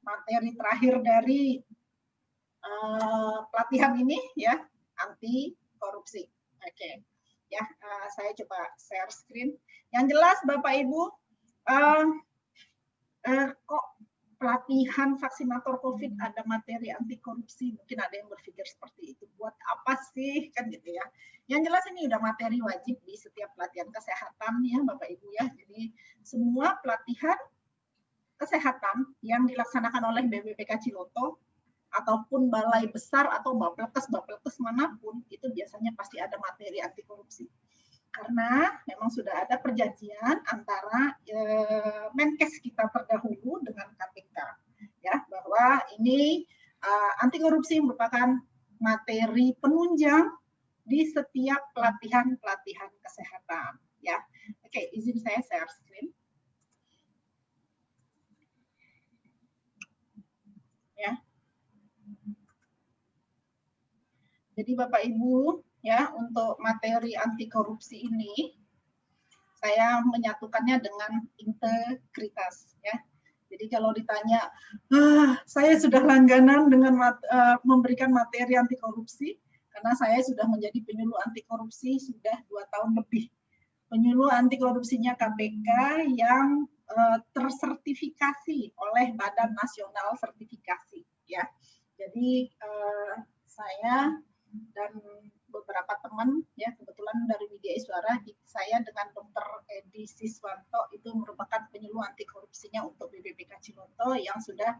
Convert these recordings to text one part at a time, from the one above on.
materi terakhir dari pelatihan ini ya, anti korupsi. Oke. Ya, saya coba share screen. Yang jelas Bapak Ibu, kok pelatihan vaksinator COVID ada materi anti korupsi? Mungkin ada yang berpikir seperti itu. Buat apa sih kan gitu ya? Yang jelas ini udah materi wajib di setiap pelatihan kesehatan ya Bapak Ibu ya. Jadi semua pelatihan kesehatan yang dilaksanakan oleh BPPK Ciloto ataupun balai besar atau bapelkes manapun itu biasanya pasti ada materi anti korupsi. Karena memang sudah ada perjanjian antara Menkes kita terdahulu dengan KPK ya, bahwa ini anti korupsi merupakan materi penunjang di setiap pelatihan kesehatan ya. Oke, izin saya share screen. Ya. Jadi Bapak Ibu, ya, untuk materi anti korupsi ini saya menyatukannya dengan integritas ya. Jadi kalau ditanya, saya sudah langganan dengan memberikan materi anti korupsi karena saya sudah menjadi penyuluh anti korupsi sudah 2 tahun lebih. Penyuluh anti korupsinya KPK yang tersertifikasi oleh Badan Nasional Sertifikasi ya. Jadi saya dan beberapa teman ya, kebetulan dari Widya Iswara, saya dengan Dr. Edi Siswanto itu merupakan penyuluh anti korupsinya untuk BPPK Ciloto yang sudah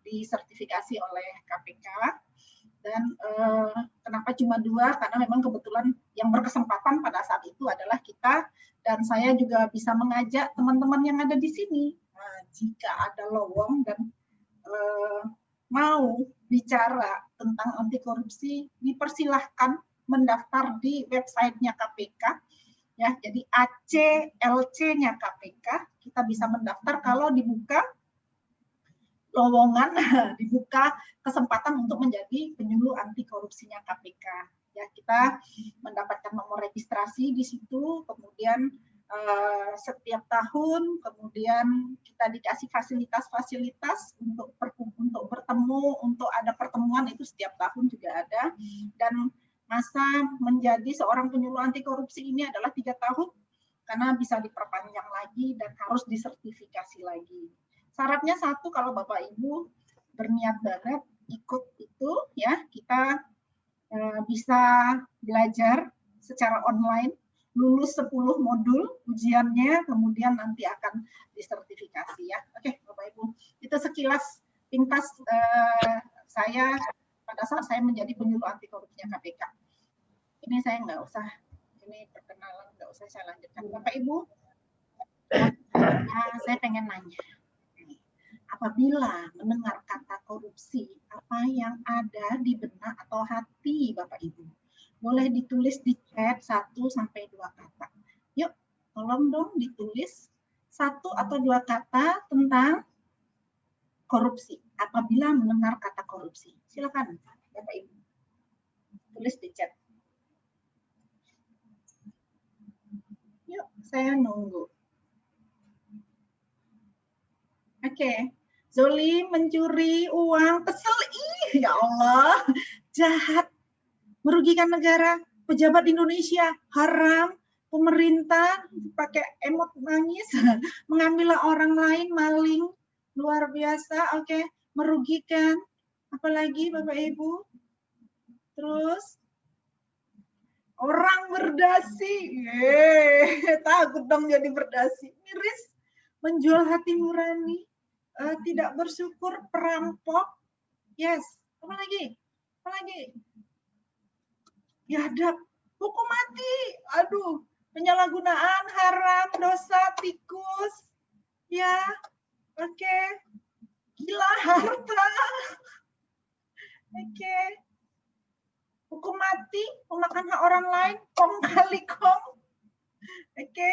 disertifikasi oleh KPK. Dan kenapa cuma 2? Karena memang kebetulan yang berkesempatan pada saat itu adalah kita, dan saya juga bisa mengajak teman-teman yang ada di sini. Nah, jika ada lowong dan mau bicara tentang anti korupsi, dipersilahkan mendaftar di websitenya KPK ya. Jadi ACLC-nya KPK, kita bisa mendaftar kalau dibuka lowongan, dibuka kesempatan untuk menjadi penyuluh anti korupsinya KPK ya. Kita mendapatkan nomor registrasi di situ, kemudian setiap tahun kemudian kita dikasih fasilitas-fasilitas untuk bertemu, untuk ada pertemuan itu setiap tahun juga ada. Dan masa menjadi seorang penyuluh anti korupsi ini adalah 3 tahun karena bisa diperpanjang lagi dan harus disertifikasi lagi. Syaratnya 1, kalau Bapak Ibu berniat banget ikut itu ya, kita bisa belajar secara online, lulus 10 modul ujiannya, kemudian nanti akan disertifikasi ya. Oke, Bapak Ibu, itu sekilas pintas saya pada saat saya menjadi penyuluh anti korupsinya KPK. Ini saya nggak usah, ini perkenalan nggak usah saya lanjutkan. Bapak Ibu, saya pengen nanya, apabila mendengar kata korupsi, apa yang ada di benak atau hati Bapak Ibu? Boleh ditulis di chat 1 sampai 2 kata. Yuk, tolong dong ditulis 1 atau 2 kata tentang korupsi. Apabila mendengar kata korupsi, silakan Bapak Ibu tulis di chat. Yuk, saya nunggu. Oke. Zolim, mencuri uang, kesel, ya Allah, jahat, merugikan negara, pejabat Indonesia, haram, pemerintah pakai emot nangis, mengambil orang lain, maling, luar biasa, oke, merugikan, apalagi Bapak Ibu, terus orang berdasi, takut dong jadi berdasi, miris, menjual hati nurani, tidak bersyukur, perampok, yes, apa lagi? Biadab, hukum mati, aduh, penyalahgunaan, haram, dosa, tikus, ya, oke, gila, harta, oke, hukum mati, memakan hak orang lain, kong kali kong, oke,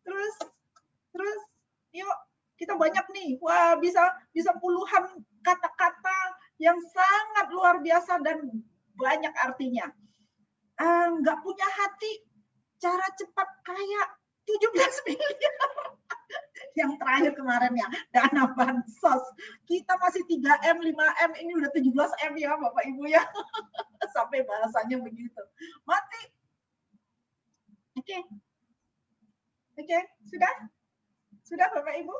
terus, yuk, kita banyak nih, wah bisa puluhan kata-kata yang sangat luar biasa dan banyak artinya. Nggak punya hati, cara cepat kaya 17 miliar. yang terakhir kemarin ya, dana bansos. Kita masih 3M, 5M, ini udah 17M ya Bapak Ibu ya. Sampai bahasanya begitu. Mati. Oke. Oke, sudah? Sudah Bapak Ibu?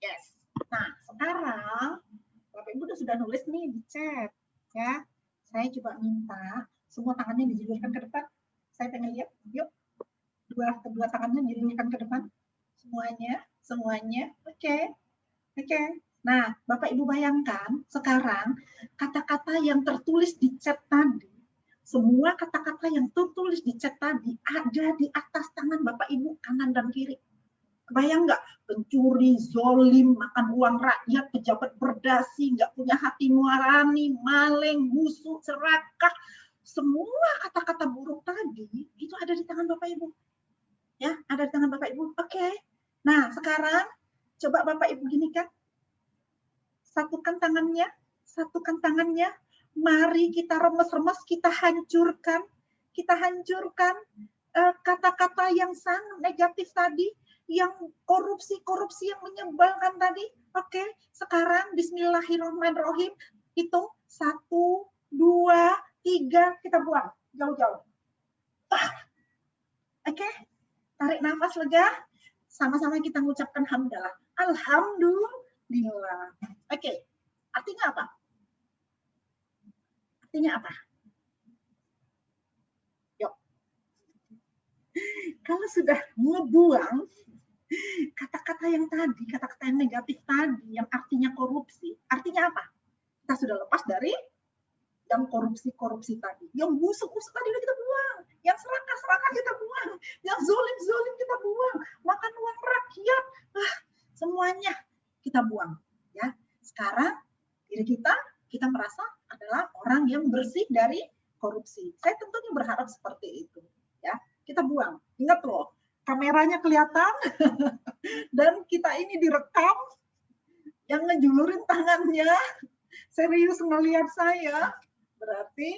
Yes. Nah, sekarang Bapak Ibu sudah nulis nih di chat ya. Saya coba minta semua tangannya dijulurkan ke depan. Saya pengen lihat. Yuk. Kedua tangannya dijulurkan ke depan. Semuanya. Oke. Nah, Bapak Ibu bayangkan sekarang kata-kata yang tertulis di chat tadi, semua kata-kata yang tertulis di chat tadi ada di atas tangan Bapak Ibu kanan dan kiri. Kebayang nggak? Pencuri, zolim, makan uang rakyat, pejabat berdasi, nggak punya hati nurani, maling, busuk, serakah. Semua kata-kata buruk tadi itu ada di tangan Bapak Ibu. Ya, ada di tangan Bapak Ibu. Oke. Nah, sekarang coba Bapak Ibu ginikan. Satukan tangannya. Mari kita remes-remes, kita hancurkan kata-kata yang sangat negatif tadi, yang korupsi yang menyebalkan tadi. Oke, sekarang bismillahirrahmanirrahim, hitung 1, 2, 3, kita buang jauh-jauh. Oke, tarik nafas lega, sama-sama kita mengucapkan hamdalah. Alhamdulillah. Oke, artinya apa? Yuk. Kalau sudah ngebuang kata-kata yang tadi, kata-kata yang negatif tadi, yang artinya korupsi, artinya apa? Kita sudah lepas dari yang korupsi tadi. Yang busuk-busuk tadi udah kita buang. Yang serakah kita buang. Yang zolim kita buang. Makan uang rakyat. Semuanya kita buang. Ya. Sekarang diri kita merasa adalah orang yang bersih dari korupsi. Saya tentunya berharap seperti itu. Ya. Kita buang. Ingat loh, kameranya kelihatan dan kita ini direkam, yang ngejulurin tangannya serius melihat saya, berarti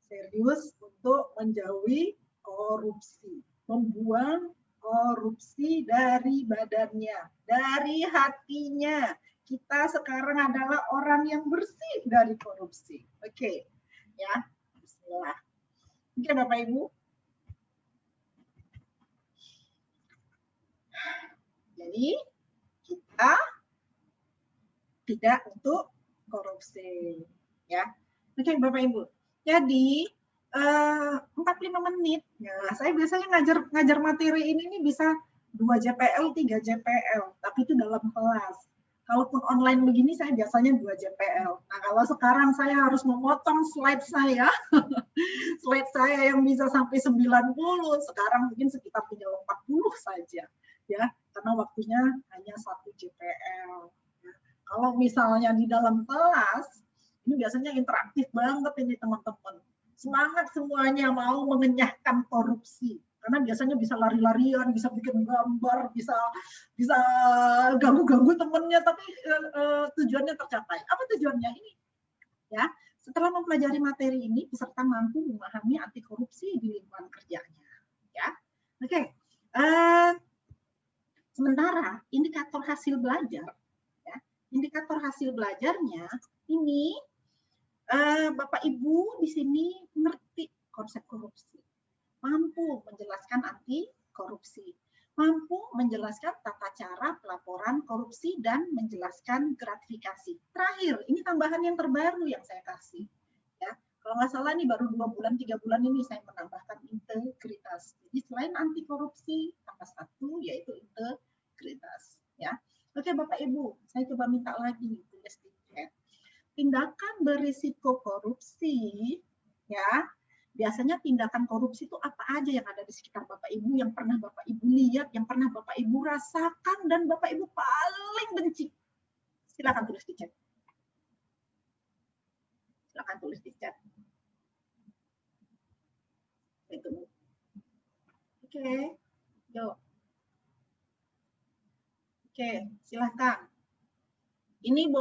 serius untuk menjauhi korupsi, membuang korupsi dari badannya, dari hatinya. Kita sekarang adalah orang yang bersih dari korupsi. Oke, ya, bismillah. Oke, Bapak Ibu. Jadi kita tidak untuk korupsi, ya. Oke, Bapak Ibu. Jadi 45 menit. Ya, saya biasanya ngajar materi ini bisa 2 JPL, 3 JPL, tapi itu dalam kelas. Kalaupun online begini saya biasanya 2 JPL. Nah, kalau sekarang saya harus memotong slide saya, slide saya yang bisa sampai 90, sekarang mungkin sekitar tinggal 40 saja, ya, karena waktunya hanya 1 JPL. Ya. Kalau misalnya di dalam kelas, ini biasanya interaktif banget ini teman-teman. Semangat semuanya mau mengenyahkan korupsi. Karena biasanya bisa lari-larian, bisa bikin gambar, bisa ganggu-ganggu temennya, tapi tujuannya tercapai. Apa tujuannya ini? Ya, setelah mempelajari materi ini, peserta mampu memahami anti korupsi di lingkungan kerjanya. Ya, oke. Sementara indikator hasil belajar, ya, indikator hasil belajarnya ini Bapak Ibu di sini ngerti konsep korupsi, mampu menjelaskan anti korupsi, mampu menjelaskan tata cara pelaporan korupsi dan menjelaskan gratifikasi. Terakhir, ini tambahan yang terbaru yang saya kasih. Ya, kalau nggak salah ini baru 2 bulan, 3 bulan ini saya menambahkan integritas. Jadi selain anti korupsi, tambah 1 yaitu integritas. Ya, oke Bapak Ibu, saya coba minta lagi tulis di chat. Tindakan berisiko korupsi, ya, biasanya tindakan korupsi itu apa aja yang ada di sekitar Bapak Ibu, yang pernah Bapak Ibu lihat, yang pernah Bapak Ibu rasakan, dan Bapak Ibu paling benci. Silakan tulis di chat. Silakan tulis di chat. Itu. Oke, yuk. Oke, silakan. Ini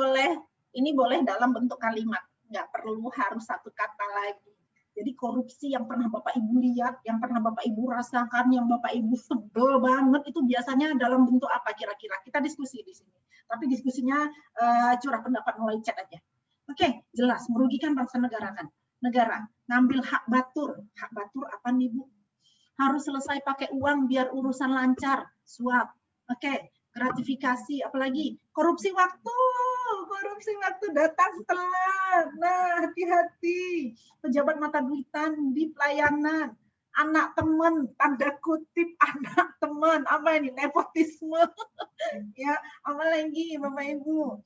boleh dalam bentuk kalimat, nggak perlu harus satu kata lagi. Jadi korupsi yang pernah Bapak Ibu lihat, yang pernah Bapak Ibu rasakan, yang Bapak Ibu sebel banget itu biasanya dalam bentuk apa kira-kira? Kita diskusi di sini. Tapi diskusinya curah pendapat mulai chat aja. Oke, jelas merugikan bangsa negara kan. Negara ngambil hak batur. Hak batur apa nih Bu? Harus selesai pakai uang biar urusan lancar. Suap. Oke, gratifikasi apalagi korupsi waktu datang telat. Nah, hati-hati. Pejabat mata duitan di pelayanan, anak teman, tanda kutip anak teman, apa ini nepotisme. Ya, apalagi Bapak Ibu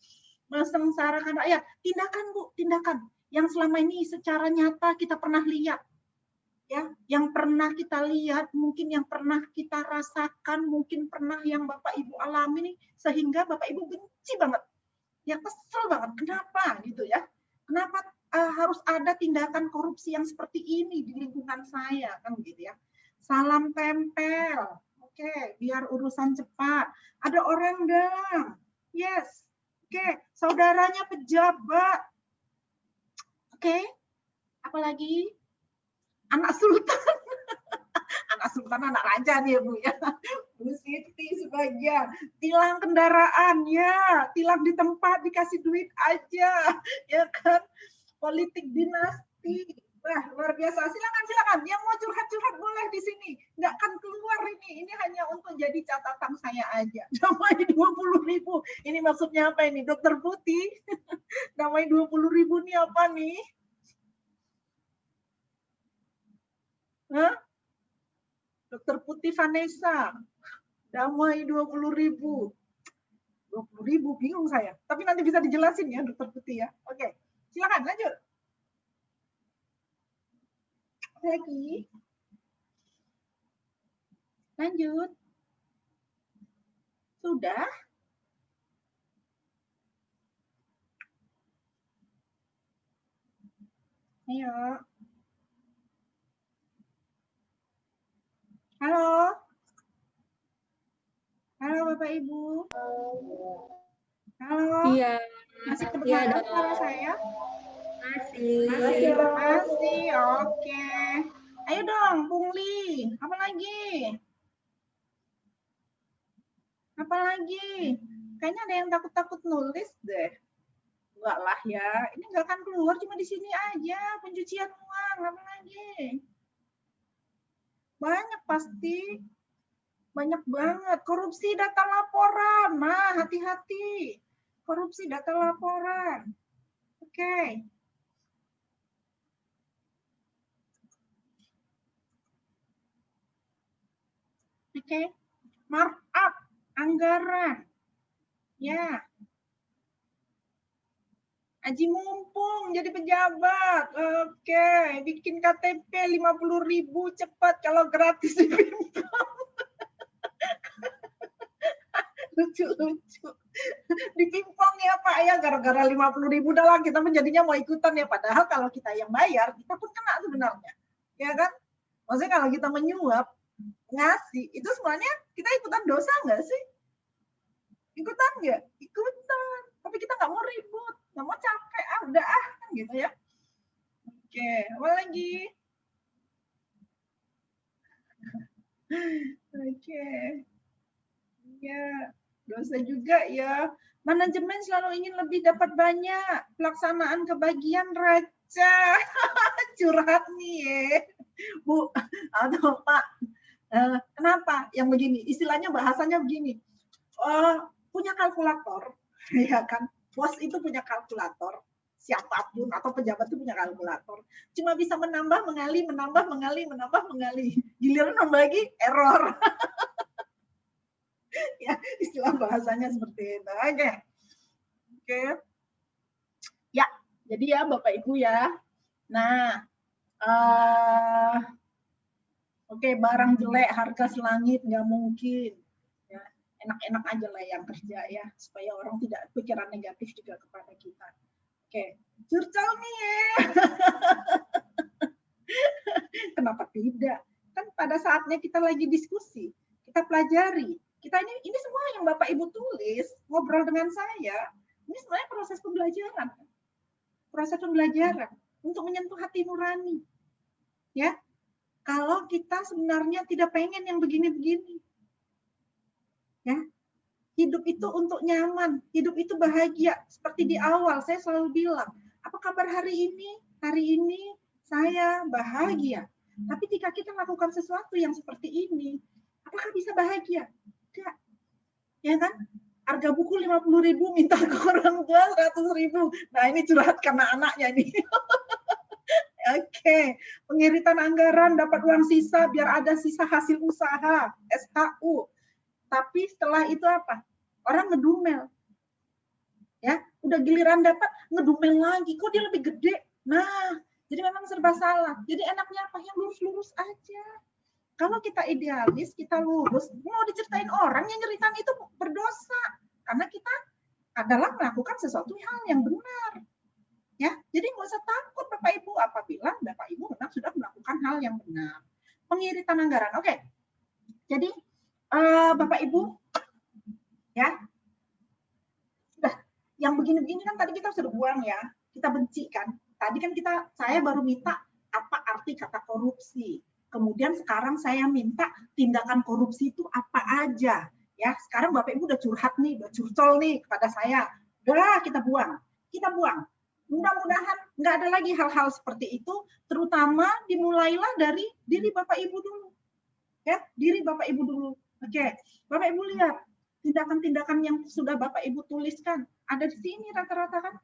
mesengsarakan rakyat. Tindakan Bu, tindakan yang selama ini secara nyata kita pernah lihat. Ya, yang pernah kita lihat, mungkin yang pernah kita rasakan, mungkin pernah yang Bapak Ibu alami nih, sehingga Bapak Ibu benci banget. Ya kesel banget, kenapa gitu ya? Kenapa harus ada tindakan korupsi yang seperti ini di lingkungan saya kan gitu ya? Salam tempel, oke, biar urusan cepat. Ada orang dalam, yes, oke, saudaranya pejabat, oke, apalagi anak sultan, anak sultan anak raja nih ya Bu ya. Bu Siti sebagian tilang kendaraan ya, tilang di tempat dikasih duit aja ya kan, politik dinasti. Wah, luar biasa. Silakan yang mau curhat boleh di sini, nggak akan keluar ini hanya untuk jadi catatan saya aja. Damai 20.000 ini maksudnya apa ini Dokter Putih? Damai 20.000 ini apa nih? Hah? Dokter Putih Vanessa, damai 20.000. 20.000 bingung saya. Tapi nanti bisa dijelasin ya Dokter Putih ya. Oke, silakan lanjut. Lagi. Lanjut. Sudah? Ayo. Halo. Halo Bapak Ibu. Halo. Iya. Masih kedengaran suara saya? Masih. Oke. Ayo dong, Pungli. Apa lagi? Kayaknya ada yang takut-takut nulis deh. Enggak lah ya. Ini enggak akan keluar, cuma di sini aja. Pencucian uang, apa lagi? Banyak pasti. Banyak banget. Korupsi data laporan. Nah, hati-hati. Korupsi data laporan. Oke. Oke. Markup anggaran. Ya. Aji mumpung jadi pejabat. Oke. Bikin KTP 50.000 cepat kalau gratis di Pimpong. Lucu-lucu. Di Pimpong ya Pak ya, gara-gara 50.000 dah lah kita menjadinya mau ikutan ya. Padahal kalau kita yang bayar, kita pun kena sebenarnya. Ya kan? Maksudnya kalau kita menyuap, ngasih, itu sebenarnya kita ikutan dosa nggak sih? Ikutan nggak? Ikutan. Tapi kita nggak mau ribut, nggak mau capek, udah kan gitu ya. Oke, apa lagi? Oke. Ya, dosa juga ya. Manajemen selalu ingin lebih dapat banyak. Pelaksanaan kebagian raja. Curhat nih ya. Bu atau Pak. Kenapa yang begini? Istilahnya bahasanya begini. Punya kalkulator, ya kan? Bos itu punya kalkulator. Siapapun atau pejabat itu punya kalkulator. Cuma bisa menambah, mengali. Giliran nambah lagi, error. Ya, istilah bahasanya seperti itu. Oke. Ya, jadi ya Bapak Ibu ya. Nah, oke, barang jelek harga selangit nggak mungkin. Ya, enak-enak aja lah yang kerja ya, supaya orang tidak pikiran negatif juga kepada kita. Oke, curcol nih ya. Kenapa tidak? Kan pada saatnya kita lagi diskusi, kita pelajari. Kita ini semua yang Bapak Ibu tulis, ngobrol dengan saya, ini sebenarnya proses pembelajaran. Proses pembelajaran untuk menyentuh hati nurani. Ya, kalau kita sebenarnya tidak pengen yang begini-begini. Ya, hidup itu untuk nyaman, hidup itu bahagia. Seperti di awal saya selalu bilang, apa kabar hari ini? Hari ini saya bahagia. Tapi jika kita melakukan sesuatu yang seperti ini, apakah bisa bahagia? Tidak. Ya kan? Harga buku 50.000 minta ke orang tua 100.000. Nah, ini curhat karena anaknya nih. Oke, pengiritan anggaran dapat uang sisa biar ada sisa hasil usaha, SHU. Tapi setelah itu apa? Orang ngedumel. Ya, udah giliran dapat ngedumel lagi, kok dia lebih gede. Nah, jadi memang serba salah. Jadi enaknya apa? Yang lurus-lurus aja. Kalau kita idealis, kita lurus, mau diceritain orang yang nyeritain itu berdosa. Karena kita adalah melakukan sesuatu hal yang benar. Ya, jadi nggak usah takut Bapak Ibu apabila Bapak Ibu memang sudah melakukan hal yang benar. Pengiritan anggaran, oke. Jadi Bapak Ibu, ya, sudah yang begini-begini kan tadi kita sudah buang ya, kita benci kan. Tadi kan saya baru minta apa arti kata korupsi. Kemudian sekarang saya minta tindakan korupsi itu apa aja. Ya, sekarang Bapak Ibu udah curhat nih, udah curcol nih kepada saya. Udah kita buang, kita buang. Mudah-mudahan nggak ada lagi hal-hal seperti itu, terutama dimulailah dari diri Bapak Ibu dulu. Ya, diri Bapak Ibu dulu. Oke, Bapak Ibu lihat tindakan-tindakan yang sudah Bapak Ibu tuliskan. Ada di sini rata-rata kan?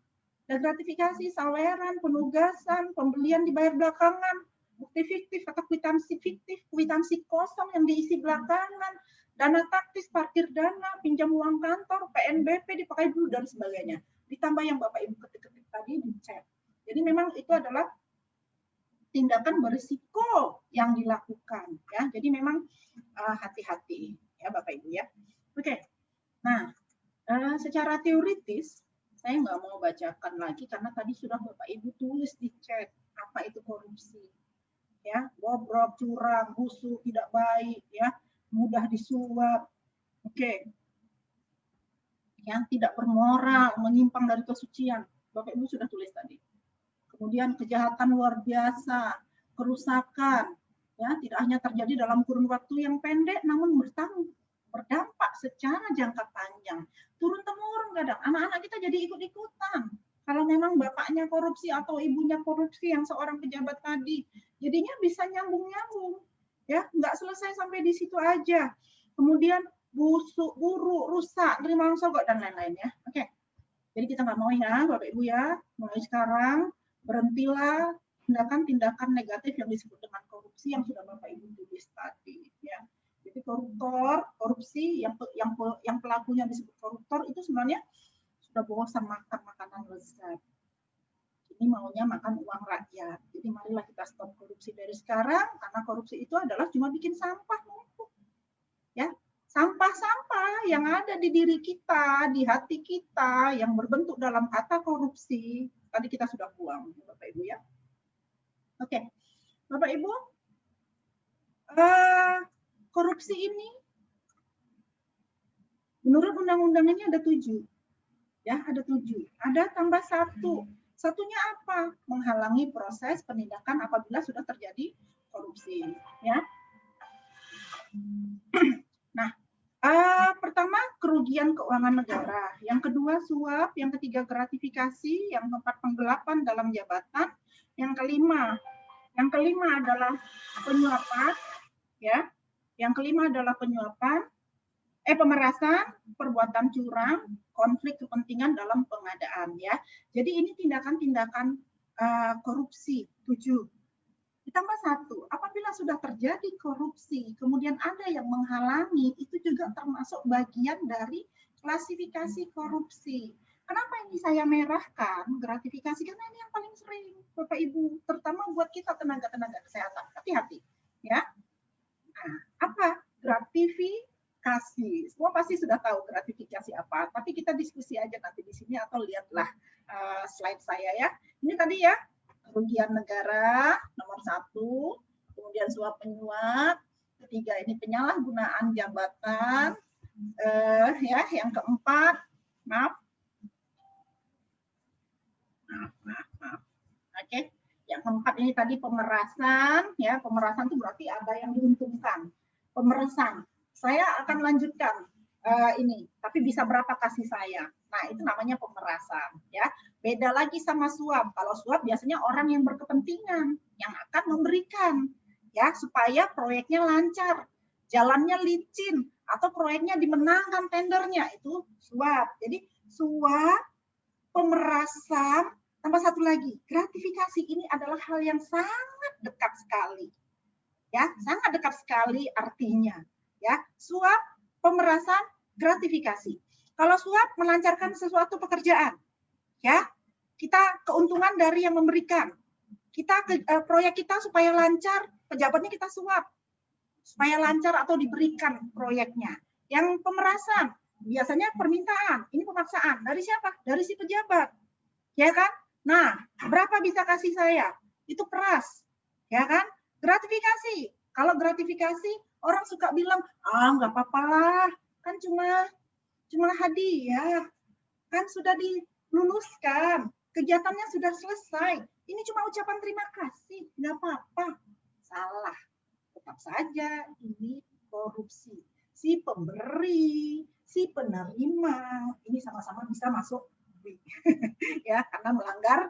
Ada gratifikasi, saweran, penugasan, pembelian dibayar belakangan, bukti fiktif atau kwitansi fiktif, kwitansi kosong yang diisi belakangan, dana taktis, parkir dana, pinjam uang kantor, PNBP dipakai dulu, dan sebagainya. Ditambah yang Bapak Ibu ketik-ketik tadi di chat. Jadi memang itu adalah tindakan berisiko yang dilakukan. Ya, jadi memang hati-hati ya Bapak Ibu ya. Oke, nah secara teoritis saya nggak mau bacakan lagi karena tadi sudah Bapak Ibu tulis di chat apa itu korupsi. Ya, bobrok, curang, busuk, tidak baik, ya, mudah disuap. Oke. Yang tidak bermoral, menyimpang dari kesucian. Bapak Ibu sudah tulis tadi. Kemudian kejahatan luar biasa, kerusakan, ya, tidak hanya terjadi dalam kurun waktu yang pendek, namun berdampak secara jangka panjang. Turun-temurun kadang, anak-anak kita jadi ikut-ikutan. Kalau memang bapaknya korupsi atau ibunya korupsi yang seorang pejabat tadi, jadinya bisa nyambung-nyambung. Ya, nggak selesai sampai di situ aja. Kemudian busuk, buruk, rusak, nerima sogok, dan lain-lain ya. Oke. Jadi kita nggak mau ya, Bapak Ibu ya, mulai sekarang berhentilah tindakan-tindakan negatif yang disebut dengan korupsi yang sudah Bapak Ibu tulis tadi ya. Jadi korupsi yang pelakunya disebut koruptor itu sebenarnya sudah bosan makan makanan lezat. Ini maunya makan uang rakyat. Jadi marilah kita stop korupsi dari sekarang karena korupsi itu adalah cuma bikin sampah numpuk. Ya, sampah-sampah yang ada di diri kita, di hati kita, yang berbentuk dalam kata korupsi, tadi kita sudah buang, Bapak Ibu ya. Oke, Bapak Ibu, korupsi ini menurut undang-undang ini ada 7, ya ada 7, ada tambah 1. Satunya apa? Menghalangi proses penindakan apabila sudah terjadi korupsi, ya. Nah, pertama kerugian keuangan negara, yang kedua suap, yang ketiga gratifikasi, yang keempat penggelapan dalam jabatan, yang kelima adalah penyuapan, ya, yang kelima adalah penyuapan, pemerasan, perbuatan curang, konflik kepentingan dalam pengadaan, ya. Jadi ini tindakan-tindakan korupsi 7. Ditambah 1, apabila sudah terjadi korupsi, kemudian ada yang menghalangi, itu juga termasuk bagian dari klasifikasi korupsi. Kenapa ini saya merahkan gratifikasi? Karena ini yang paling sering, Bapak Ibu, terutama buat kita tenaga-tenaga kesehatan. Hati-hati, ya. Nah, apa gratifikasi? Semua pasti sudah tahu gratifikasi apa, tapi kita diskusi aja nanti di sini atau lihatlah slide saya ya. Ini tadi ya, kerugian negara nomor 1, kemudian suap menyuap, ketiga ini penyalahgunaan jabatan, ya, yang keempat, maaf. Oke, yang keempat ini tadi pemerasan, ya pemerasan itu berarti ada yang diuntungkan. Pemerasan, saya akan lanjutkan ini, tapi bisa berapa kasih saya? Nah itu namanya pemerasan, ya. Beda lagi sama suap. Kalau suap biasanya orang yang berkepentingan yang akan memberikan, ya supaya proyeknya lancar, jalannya licin, atau proyeknya dimenangkan tendernya, itu suap. Jadi suap, pemerasan, tambah satu lagi, gratifikasi ini adalah hal yang sangat dekat sekali. Ya, sangat dekat sekali artinya. Ya, suap, pemerasan, gratifikasi. Kalau suap melancarkan sesuatu pekerjaan, ya, kita keuntungan dari yang memberikan. Kita proyek kita supaya lancar, pejabatnya kita suap supaya lancar atau diberikan proyeknya. Yang pemerasan, biasanya permintaan, ini pemaksaan. Dari siapa? Dari si pejabat. Ya kan? Nah, berapa bisa kasih saya? Itu peras. Ya kan? Gratifikasi. Kalau gratifikasi, orang suka bilang, nggak apa-apa lah, kan cuma hadiah. Kan sudah diluluskan, kegiatannya sudah selesai. Ini cuma ucapan terima kasih, nggak apa-apa. Salah. Tetap saja ini korupsi. Si pemberi, si penerima, ini sama-sama bisa masuk ya karena melanggar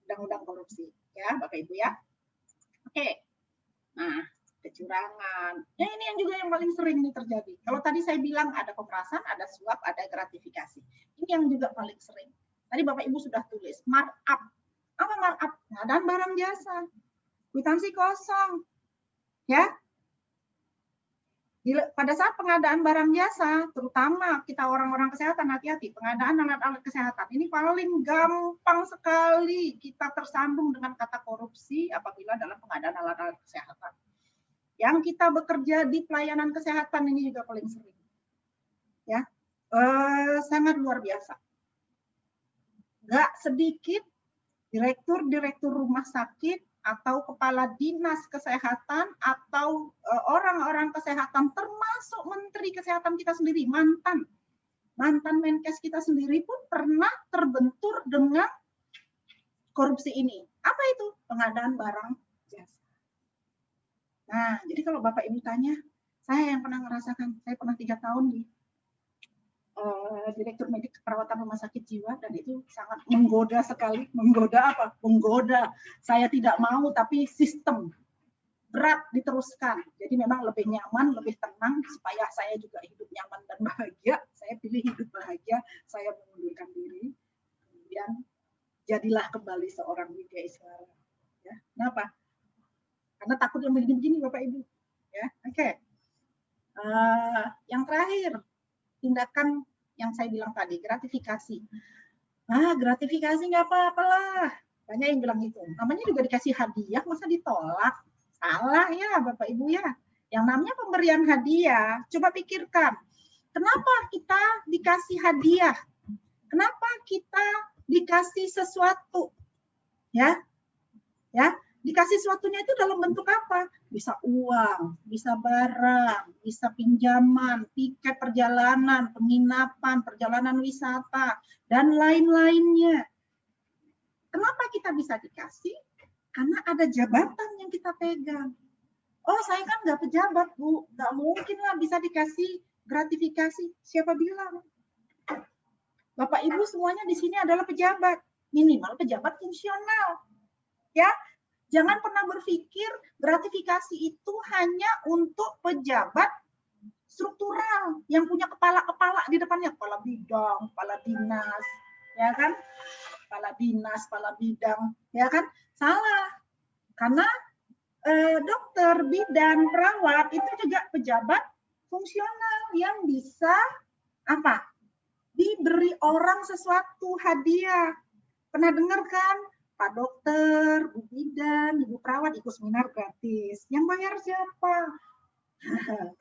undang-undang korupsi, ya Bapak Ibu ya. Oke. Nah, kecurangan. Ya ini yang juga yang paling sering ini terjadi. Kalau tadi saya bilang ada pemerasan, ada suap, ada gratifikasi. Ini yang juga paling sering. Tadi Bapak Ibu sudah tulis markup. Apa markup? Pengadaan barang jasa. Kwitansi kosong. Ya, pada saat pengadaan barang jasa, terutama kita orang-orang kesehatan, hati-hati, pengadaan alat-alat kesehatan, ini paling gampang sekali kita tersambung dengan kata korupsi apabila dalam pengadaan alat-alat kesehatan. Yang kita bekerja di pelayanan kesehatan ini juga paling sering. Ya, sangat luar biasa. Nggak sedikit direktur rumah sakit atau kepala dinas kesehatan atau orang-orang kesehatan termasuk menteri kesehatan kita sendiri, mantan Menkes kita sendiri pun pernah terbentur dengan korupsi ini. Apa itu? Pengadaan barang jasa. Nah, jadi kalau Bapak Ibu tanya, saya yang pernah merasakan, saya pernah 3 tahun di direktur medik perawatan rumah sakit jiwa, dan itu sangat menggoda sekali. Menggoda apa? Menggoda. Saya tidak mau, tapi sistem berat diteruskan. Jadi memang lebih nyaman, lebih tenang, supaya saya juga hidup nyaman dan bahagia. Saya pilih hidup bahagia, saya mengundurkan diri. Kemudian jadilah kembali seorang Widya Iswara. Ya, kenapa? Karena takut yang begini-begini Bapak Ibu. Ya, oke. Yang terakhir, tindakan yang saya bilang tadi, gratifikasi. Nah, gratifikasi nggak apa-apa lah. Banyak yang bilang gitu. Namanya juga dikasih hadiah, masa ditolak? Salah ya Bapak Ibu ya. Yang namanya pemberian hadiah, coba pikirkan. Kenapa kita dikasih hadiah? Kenapa kita dikasih sesuatu? Ya, dikasih sesuatunya itu dalam bentuk apa? Bisa uang, bisa barang, bisa pinjaman, tiket perjalanan, penginapan, perjalanan wisata, dan lain-lainnya. Kenapa kita bisa dikasih? Karena ada jabatan yang kita pegang. Oh, saya kan nggak pejabat, Bu. Nggak mungkin lah bisa dikasih gratifikasi. Siapa bilang? Bapak Ibu semuanya di sini adalah pejabat. Minimal pejabat fungsional. Ya, jangan pernah berpikir gratifikasi itu hanya untuk pejabat struktural yang punya kepala-kepala di depannya, kepala bidang, kepala dinas, ya kan? Kepala dinas, kepala bidang, ya kan? Salah. Karena dokter, bidan, perawat itu juga pejabat fungsional yang bisa apa? Diberi orang sesuatu hadiah. Pernah dengar kan? Pak dokter, Bu bidan, Ibu perawat ikut seminar gratis. Yang bayar siapa?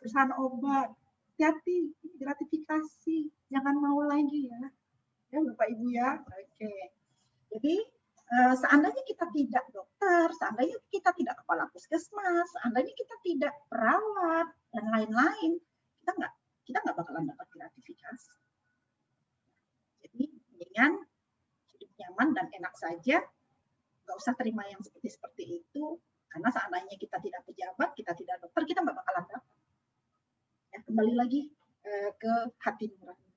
Perusahaan obat. Hati-hati, gratifikasi. Jangan mau lagi ya. Ya Bapak Ibu ya. Oke. Jadi seandainya kita tidak dokter, seandainya kita tidak kepala puskesmas, seandainya kita tidak perawat dan lain-lain, kita nggak bakalan dapat gratifikasi. Jadi mendingan hidup nyaman dan enak saja, nggak usah terima yang seperti itu, karena seandainya kita tidak pejabat, kita tidak dokter, kita nggak bakalan dapat. Ya, kembali lagi ke hati nurani.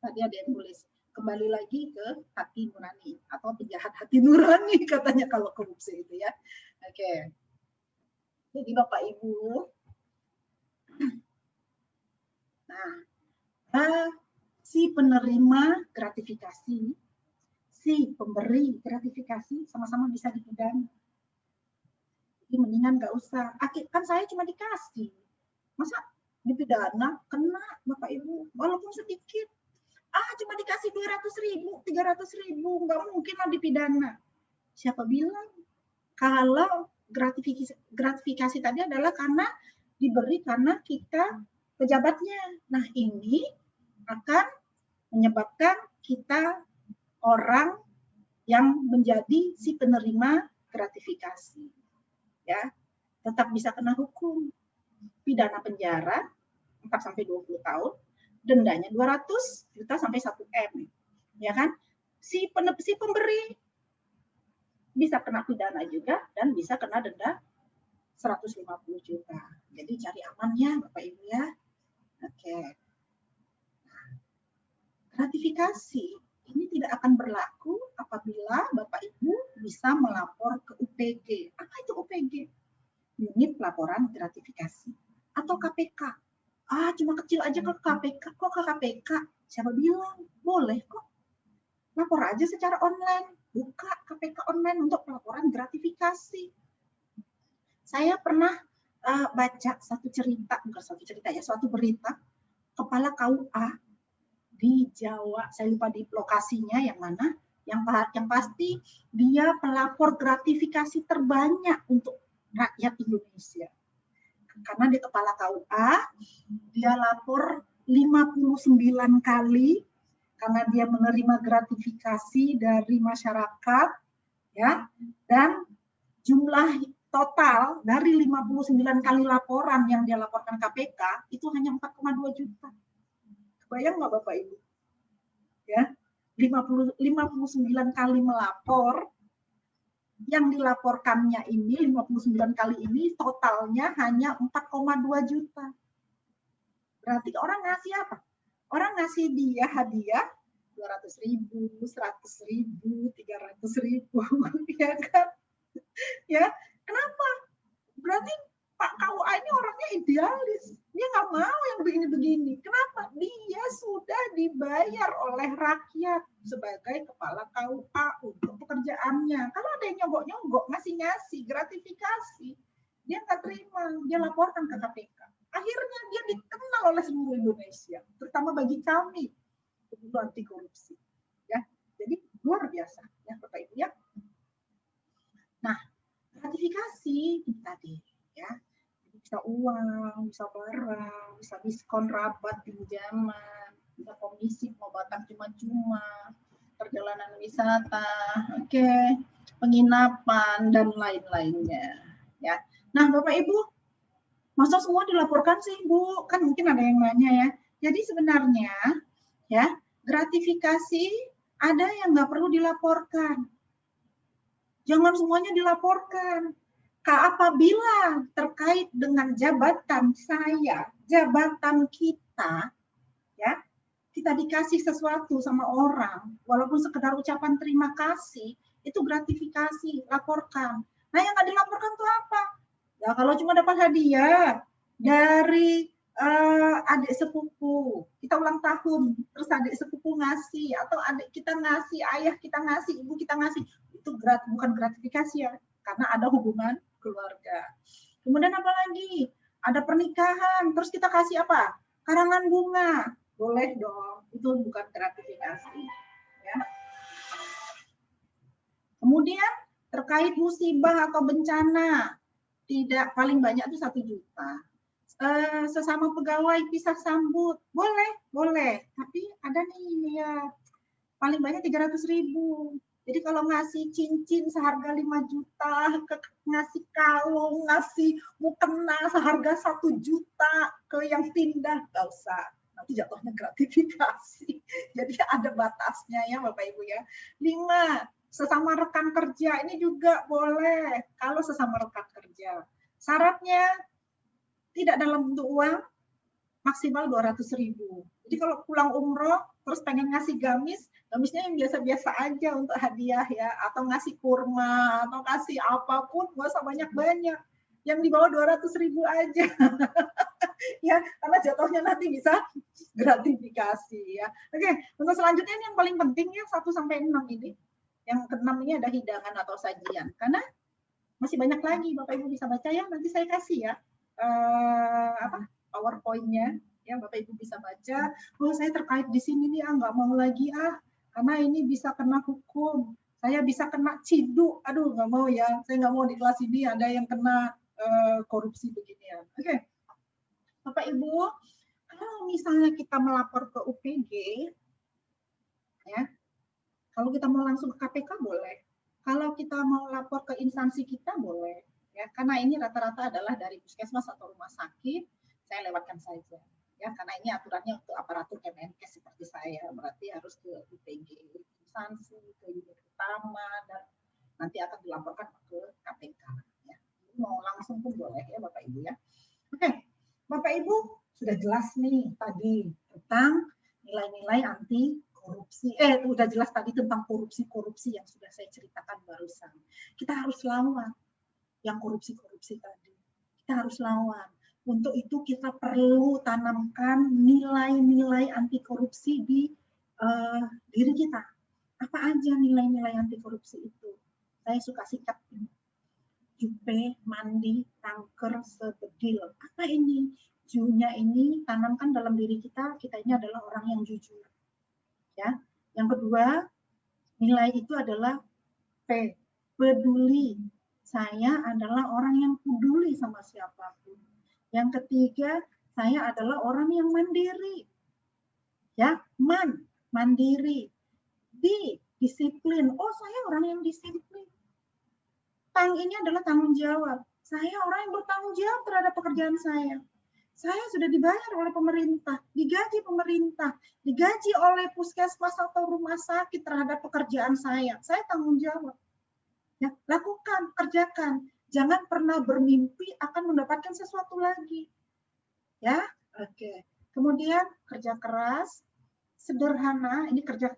Tadi ada yang nulis, kembali lagi ke hati nurani atau penjahat hati nurani katanya kalau korupsi itu ya. Oke. Jadi Bapak Ibu, nah, si penerima gratifikasi, si pemberi gratifikasi sama-sama bisa dipidana. Jadi mendingan nggak usah. Kan saya cuma dikasih, masa dipidana? Kena Bapak Ibu, walaupun sedikit. Cuma dikasih 200.000, 300.000, nggak mungkin lah dipidana. Siapa bilang? Kalau gratifikasi tadi adalah karena diberi karena kita pejabatnya. Nah, ini akan menyebabkan kita orang yang menjadi si penerima gratifikasi. Ya, tetap bisa kena hukum. Pidana penjara 4 sampai 20 tahun, dendanya 200 juta sampai 1 M. Ya kan? Si pemberi bisa kena pidana juga dan bisa kena denda 150 juta. Jadi cari amannya Bapak Ibu ya. Oke. Gratifikasi ini tidak akan berlaku apabila Bapak Ibu bisa melapor ke UPG. Apa itu UPG? Unit Pelaporan Gratifikasi. Atau KPK. Cuma kecil aja ke KPK. Kok ke KPK? Siapa bilang? Boleh kok. Lapor aja secara online. Buka KPK online untuk pelaporan gratifikasi. Saya pernah baca suatu berita, kepala KUA di Jawa, saya lupa di lokasinya yang mana, yang pasti dia pelapor gratifikasi terbanyak untuk rakyat Indonesia. Karena di kepala KUA, dia lapor 59 kali, karena dia menerima gratifikasi dari masyarakat, ya, dan jumlah total dari 59 kali laporan yang dia laporkan KPK itu hanya 4,2 juta. Kebayang nggak Bapak Ibu? Ya, 59 kali melapor, yang dilaporkannya ini 59 kali ini totalnya hanya 4,2 juta. Berarti orang ngasih apa? Orang ngasih dia hadiah 200.000, 100.000, 300.000, ya kan? Ya, kenapa? Berarti Pak KUA ini orangnya idealis. Dia nggak mau yang begini-begini. Kenapa? Dia sudah dibayar oleh rakyat sebagai kepala KUA untuk pekerjaannya. Kalau ada yang nyogok-nyogok, ngasih-ngasih, gratifikasi, dia nggak terima, dia laporkan ke KPK. Akhirnya dia dikenal oleh seluruh Indonesia, terutama bagi kami, untuk anti korupsi. Ya, jadi luar biasa, ya Bapak Ibu ya. Nah, gratifikasi itu tadi, ya, bisa uang, bisa barang, bisa diskon rabat pinjaman, bisa komisi pengobatan cuma-cuma, perjalanan wisata, penginapan dan lain-lainnya. Ya, nah Bapak Ibu, masa semua dilaporkan sih Bu? Kan mungkin ada yang nanya ya. Jadi sebenarnya ya gratifikasi ada yang nggak perlu dilaporkan. Jangan semuanya dilaporkan. Apabila terkait dengan jabatan saya, jabatan kita, ya, kita dikasih sesuatu sama orang, walaupun sekedar ucapan terima kasih, itu gratifikasi, laporkan. Nah, yang nggak dilaporkan itu apa? Ya, kalau cuma dapat hadiah dari adik sepupu, kita ulang tahun, terus adik sepupu ngasih, atau adik kita ngasih, ayah kita ngasih, ibu kita ngasih, itu bukan gratifikasi ya, karena ada hubungan keluarga. Kemudian apa lagi? Ada pernikahan, terus kita kasih apa? Karangan bunga, boleh dong, itu bukan gratifikasi. Ya. Kemudian terkait musibah atau bencana, tidak paling banyak itu 1 juta. Sesama pegawai pisah sambut, boleh, tapi ada nih ya, paling banyak 300.000. Jadi kalau ngasih cincin seharga 5 juta, ngasih kalung, ngasih mukena seharga 1 juta ke yang pindah, nggak usah. Nanti jatuhnya gratifikasi. Jadi ada batasnya ya Bapak Ibu ya. 5, Sesama rekan kerja ini juga boleh kalau sesama rekan kerja. Syaratnya tidak dalam bentuk uang, maksimal 200.000. Jadi kalau pulang umroh terus pengen ngasih gamis, gamisnya yang biasa-biasa aja untuk hadiah ya, atau ngasih kurma atau kasih apapun, gak usah banyak-banyak. Yang di bawah 200.000 aja. Ya, karena jatuhnya nanti bisa gratifikasi ya. Oke, untuk selanjutnya ini yang paling penting ya 1 sampai 6 ini. Yang ke-6 ini ada hidangan atau sajian. Karena masih banyak lagi, Bapak Ibu bisa baca ya, nanti saya kasih ya PowerPoint-nya ya, Bapak Ibu bisa baca. Oh, saya terkait di sini nih, nggak mau lagi karena ini bisa kena hukum. Saya bisa kena ciduk. Aduh, nggak mau ya. Saya nggak mau di kelas ini ada yang kena korupsi beginian. Oke. Bapak Ibu, kalau misalnya kita melapor ke UPG, ya, kalau kita mau langsung ke KPK boleh. Kalau kita mau lapor ke instansi kita boleh. Ya, karena ini rata-rata adalah dari puskesmas atau rumah sakit, saya lewatkan saja. Ya, karena ini aturannya untuk aparatur Kemenkes seperti saya, berarti harus ke UPG instansi, ke unit utama, dan nanti akan dilaporkan ke KPK. Ya. Mau langsung pun boleh ya Bapak Ibu ya. Oke, Bapak Ibu sudah jelas nih tadi tentang nilai-nilai anti korupsi. Udah jelas tadi tentang korupsi-korupsi yang sudah saya ceritakan barusan. Kita harus lawan yang korupsi-korupsi tadi. Kita harus lawan. Untuk itu kita perlu tanamkan nilai-nilai anti korupsi di diri kita. Apa aja nilai-nilai anti korupsi itu? Saya suka sikat ini. Jupe, mandi, tangker, sebedil. Apa ini? Junya ini tanamkan dalam diri kita ini adalah orang yang jujur. Ya. Yang kedua, nilai itu adalah P, peduli. Saya adalah orang yang peduli sama siapapun. Yang ketiga, saya adalah orang yang mandiri. Ya, mandiri. Disiplin. Oh, saya orang yang disiplin. Tang ini adalah tanggung jawab. Saya orang yang bertanggung jawab terhadap pekerjaan saya. Saya sudah dibayar oleh pemerintah, digaji pemerintah, digaji oleh puskesmas atau rumah sakit terhadap pekerjaan saya. Saya tanggung jawab. Ya, lakukan, kerjakan. Jangan pernah bermimpi akan mendapatkan sesuatu lagi. Ya, oke. Kemudian kerja keras, sederhana. Ini kerja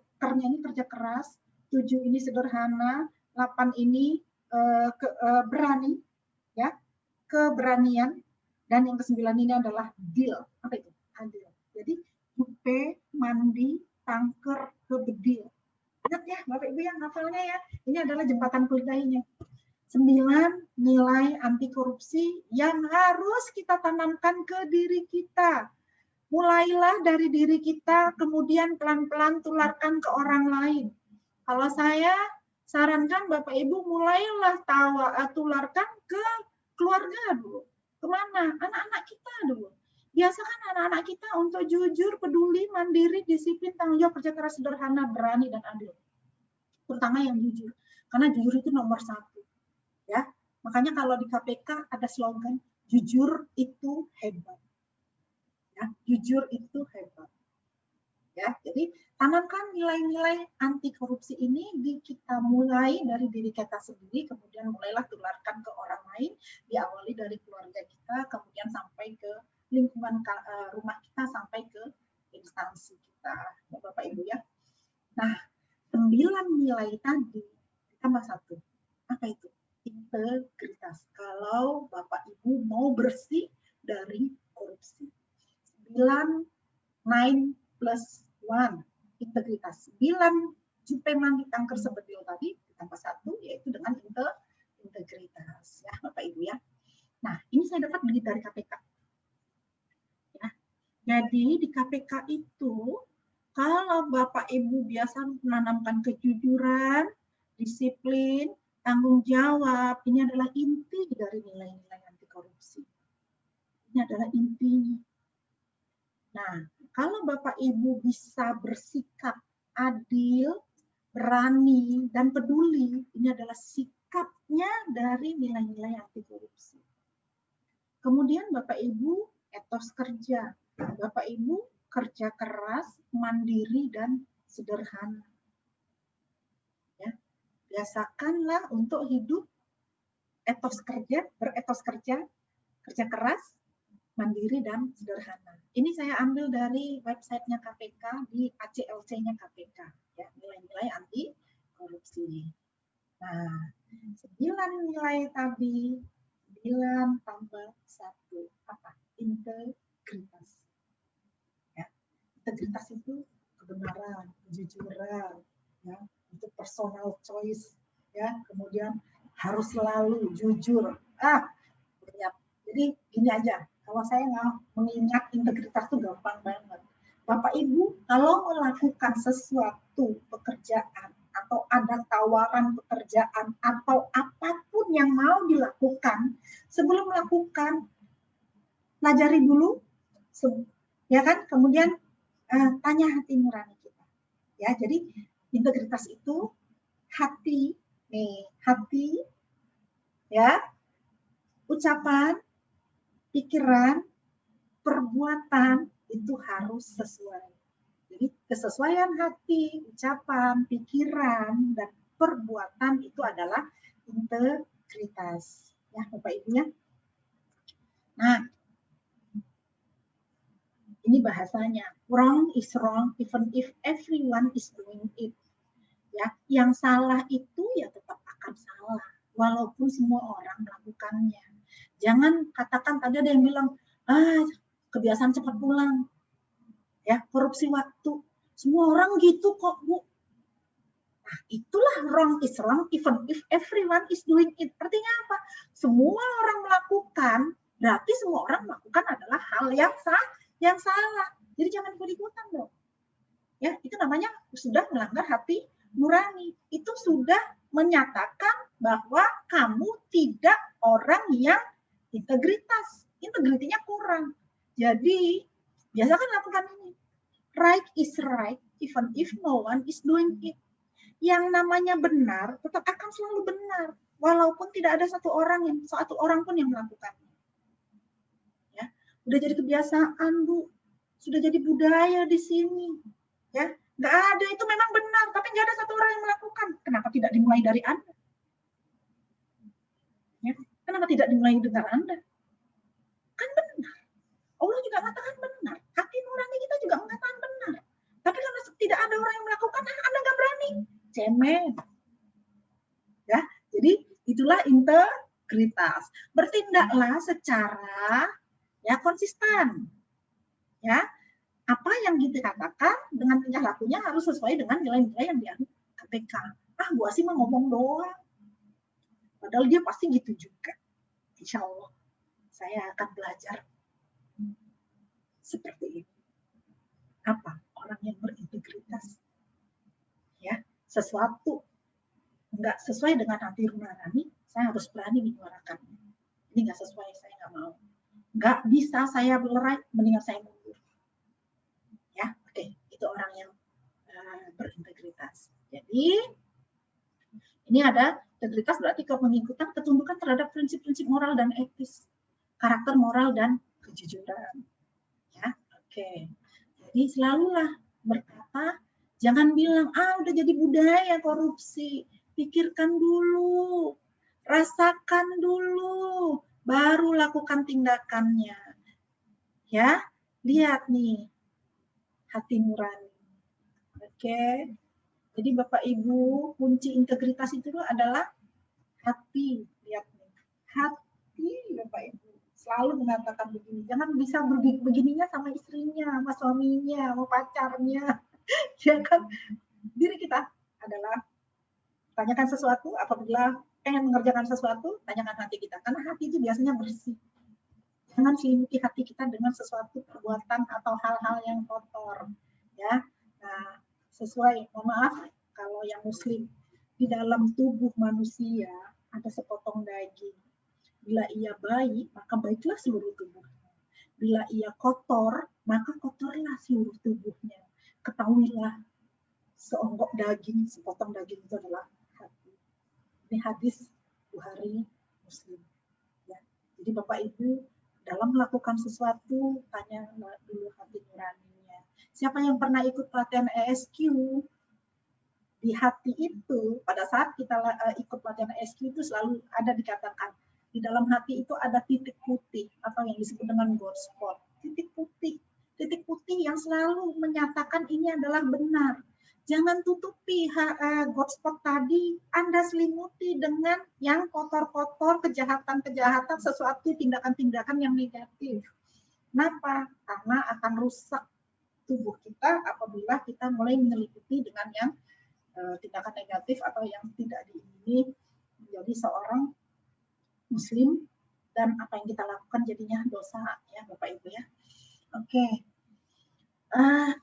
keras. 7 ini sederhana. 8 ini berani, ya, keberanian. Dan yang ke-9 ini adalah deal. Apa itu? Adil. Jadi, jupe, mandi, tangker, kebedil. Ingat ya, Bapak Ibu yang hafalnya ya. Ini adalah jembatan kuliahnya. 9 nilai anti korupsi yang harus kita tanamkan ke diri kita. Mulailah dari diri kita, kemudian pelan-pelan tularkan ke orang lain. Kalau saya sarankan Bapak Ibu mulailah tularkan ke keluarga dulu. Kemana? Anak-anak kita dulu. Biasakan anak-anak kita untuk jujur, peduli, mandiri, disiplin, tanggung jawab, kerja keras, sederhana, berani, dan adil. Terutama yang jujur. Karena jujur itu nomor 1. Ya, makanya kalau di KPK ada slogan, jujur itu hebat. Ya, jujur itu hebat. Ya, jadi tanamkan nilai-nilai anti korupsi ini kita mulai dari diri kita sendiri, kemudian mulailah tularkan ke orang lain, diawali dari keluarga kita, kemudian sampai ke lingkungan rumah kita, sampai ke instansi kita, ya Bapak Ibu ya. Nah, 9 nilai tadi ditambah 1, apa itu? Integritas. Kalau Bapak Ibu mau bersih dari korupsi. 9 plus 1, integritas. 9 jupe mandi tangker sebedil tadi ditambah 1, yaitu dengan integritas. Ya, Bapak Ibu ya. Nah, ini saya dapat dari KPK. Ya. Jadi di KPK itu, kalau Bapak Ibu biasa menanamkan kejujuran, disiplin, tanggung jawab, ini adalah inti dari nilai-nilai anti korupsi. Ini adalah intinya. Nah, kalau Bapak Ibu bisa bersikap adil, berani, dan peduli, ini adalah sikapnya dari nilai-nilai anti korupsi. Kemudian Bapak Ibu etos kerja. Bapak Ibu kerja keras, mandiri, dan sederhana. Ya. biasakanlah untuk hidup etos kerja, beretos kerja, kerja keras, mandiri dan sederhana. Ini saya ambil dari websitenya KPK di ACLC-nya KPK, ya, nilai-nilai anti korupsi. Nah, 9 nilai tadi, 9 tambah 1, apa? Integritas. Ya, integritas itu kebenaran, kejujuran, ya, itu personal choice, ya, kemudian harus selalu jujur. Banyak. Jadi gini aja, kalau saya nggak mengingat integritas itu gampang banget. Bapak Ibu, kalau melakukan sesuatu pekerjaan atau ada tawaran pekerjaan atau apapun yang mau dilakukan, sebelum melakukan pelajari dulu, ya kan? Kemudian tanya hati nurani kita. Ya, jadi integritas itu hati, hati, ya, ucapan, pikiran, perbuatan itu harus sesuai. Jadi kesesuaian hati, ucapan, pikiran, dan perbuatan itu adalah integritas. Ya, Bapak Ibu ya. Nah, ini bahasanya. Wrong is wrong even if everyone is doing it. Ya, yang salah itu ya tetap akan salah walaupun semua orang melakukannya. Jangan katakan tadi ada yang bilang, kebiasaan cepat pulang. Ya, korupsi waktu. Semua orang gitu kok, Bu. Nah, itulah wrong is wrong even if everyone is doing it. Artinya apa? Semua orang melakukan, berarti semua orang melakukan adalah hal yang salah. Jadi jangan ikut-ikutan dong. Ya, itu namanya sudah melanggar hati nurani. Itu sudah menyatakan bahwa kamu tidak orang yang integritas. Integritinya kurang. Jadi, biasakan lakukan ini. Right is right, even if no one is doing it. Yang namanya benar tetap akan selalu benar, walaupun tidak ada satu orang pun yang melakukannya. Ya, udah jadi kebiasaan, Bu. Sudah jadi budaya di sini. Ya, nggak ada, itu memang benar, tapi nggak ada satu orang yang melakukan. Kenapa tidak dimulai dari Anda? Ya, kenapa tidak dimulai dengan Anda? Kan benar. Allah juga mengatakan benar. Hati nurani kita juga mengatakan benar. Tapi karena tidak ada orang yang melakukan, Anda nggak berani. Cemen. Ya, jadi itulah integritas. Bertindaklah secara ya konsisten. Ya, apa yang dikatakan dengan tingkah lakunya harus sesuai dengan nilai-nilai yang dianut KPK. Gua sih mah ngomong doang. Padahal dia pasti gitu juga. Insya Allah saya akan belajar seperti ini. Apa? Orang yang berintegritas. Ya, sesuatu nggak sesuai dengan hati nurani, saya harus berani menyuarakannya. Ini nggak sesuai, saya nggak mau. Nggak bisa saya berlerai, mendingan saya mundur. Ya, oke, itu orang yang berintegritas. Jadi ini ada integritas berarti mengikuti ketundukan terhadap prinsip-prinsip moral dan etis, karakter moral dan kejujuran. Ya, oke. Jadi selalulah berkata, jangan bilang udah jadi budaya korupsi. Pikirkan dulu, rasakan dulu, baru lakukan tindakannya. Ya, lihat nih hati nurani. Oke. Jadi Bapak Ibu, kunci integritas itu adalah hati. Lihat nih, hati Bapak Ibu. Selalu mengatakan begini, jangan bisa begininya sama istrinya, sama suaminya, sama pacarnya. Ya kan? Diri kita adalah tanyakan sesuatu, apabila pengen mengerjakan sesuatu, tanyakan hati kita. Karena hati itu biasanya bersih. Jangan selimuti hati kita dengan sesuatu perbuatan atau hal-hal yang kotor. Ya, nah, sesuai, mohon maaf, kalau yang muslim, di dalam tubuh manusia ada sepotong daging. Bila ia baik, maka baiklah seluruh tubuhnya. Bila ia kotor, maka kotorlah seluruh tubuhnya. Ketahuilah, seonggok daging, sepotong daging itu adalah hati. Ini hadis Bukhari Muslim. Ya. Jadi Bapak Ibu, dalam melakukan sesuatu, tanya dulu hati nuraninya. Siapa yang pernah ikut pelatihan ESQ? di hati itu pada saat kita ikut latihan SQ itu selalu ada dikatakan di dalam hati itu ada titik putih atau yang disebut dengan God spot. Titik putih yang selalu menyatakan ini adalah benar. Jangan tutupi God spot tadi, Anda selimuti dengan yang kotor-kotor, kejahatan-kejahatan, sesuatu tindakan-tindakan yang negatif. Kenapa? Karena akan rusak tubuh kita apabila kita mulai menyelimuti dengan yang tindakan negatif atau yang tidak diingini menjadi seorang Muslim, dan apa yang kita lakukan jadinya dosa, ya Bapak Ibu ya. Oke,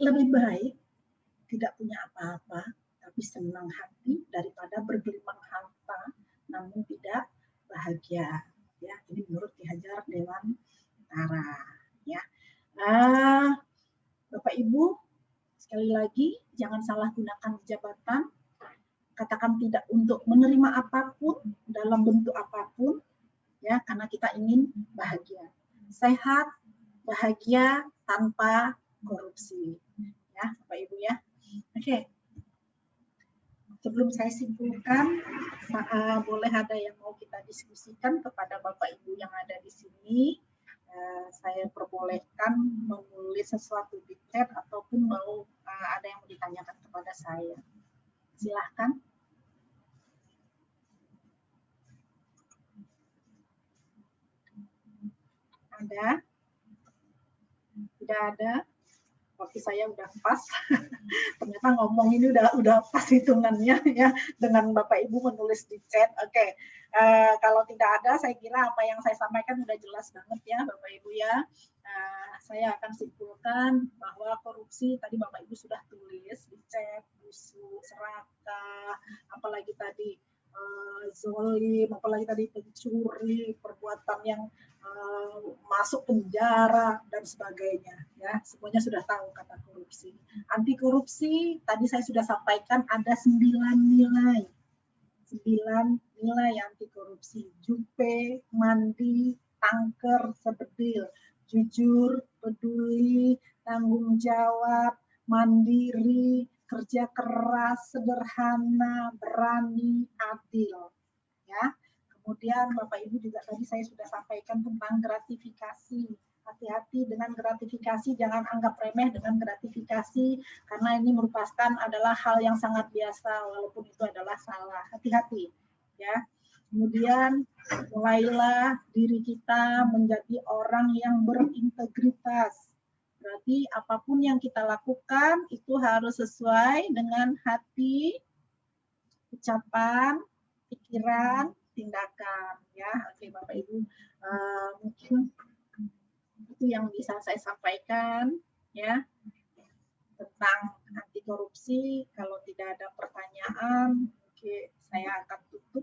lebih baik tidak punya apa-apa tapi senang hati daripada bergelimang harta namun tidak bahagia, ya. Ini menurut Ki Hajar Dewantara, ya. Bapak Ibu, sekali lagi jangan salah gunakan jabatan, katakan tidak untuk menerima apapun dalam bentuk apapun, ya, karena kita ingin bahagia, sehat, bahagia tanpa korupsi, ya Bapak Ibu ya. Oke, sebelum saya simpulkan, boleh ada yang mau kita diskusikan kepada Bapak Ibu yang ada di sini. Saya perbolehkan menulis sesuatu di chat ataupun mau ada yang mau ditanyakan kepada saya. Silahkan. Ada? Tidak ada? Waktu saya udah pas. Ternyata ngomong ini udah pas hitungannya ya dengan Bapak Ibu menulis di chat. Oke. Kalau tidak ada, saya kira apa yang saya sampaikan udah jelas banget ya Bapak Ibu ya. Saya akan simpulkan bahwa korupsi tadi Bapak Ibu sudah tulis di chat, busuk, serakah, apalagi tadi zolim, apalagi tadi pencuri, perbuatan yang masuk penjara dan sebagainya, ya semuanya sudah tahu kata korupsi. Anti korupsi tadi saya sudah sampaikan ada 9 nilai, 9 nilai anti korupsi: jupe, mandi, tangker, sebedil, jujur, peduli, tanggung jawab, mandiri, kerja keras, sederhana, berani, adil, ya. Kemudian Bapak Ibu juga tadi saya sudah sampaikan tentang gratifikasi. Hati-hati dengan gratifikasi, jangan anggap remeh dengan gratifikasi karena ini merupakan adalah hal yang sangat biasa walaupun itu adalah salah. Hati-hati ya. Kemudian mulailah diri kita menjadi orang yang berintegritas. Berarti apapun yang kita lakukan itu harus sesuai dengan hati, ucapan, pikiran, tindakan, ya. Oke Bapak Ibu, mungkin itu yang bisa saya sampaikan ya tentang anti korupsi. Kalau tidak ada pertanyaan, oke, saya akan tutup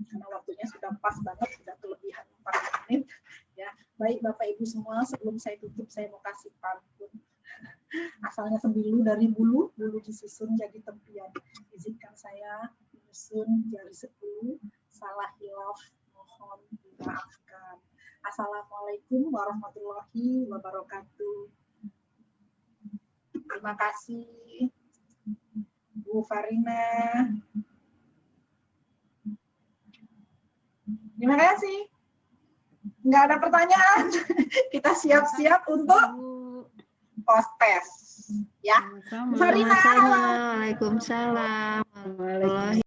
karena waktunya sudah pas banget, sudah kelebihan 4 menit ya. Baik Bapak Ibu semua, sebelum saya tutup saya mau kasih pantun. Asalnya sembilu dari bulu, bulu disusun jadi tepian. Izinkan saya menyusun jari 10, salah hilaf mohon dimaafkan. Assalamualaikum warahmatullahi wabarakatuh. Terima kasih Bu Farina. Terima kasih. Nggak ada pertanyaan. Kita siap-siap untuk post-test. Ya. Waalaikumsalam.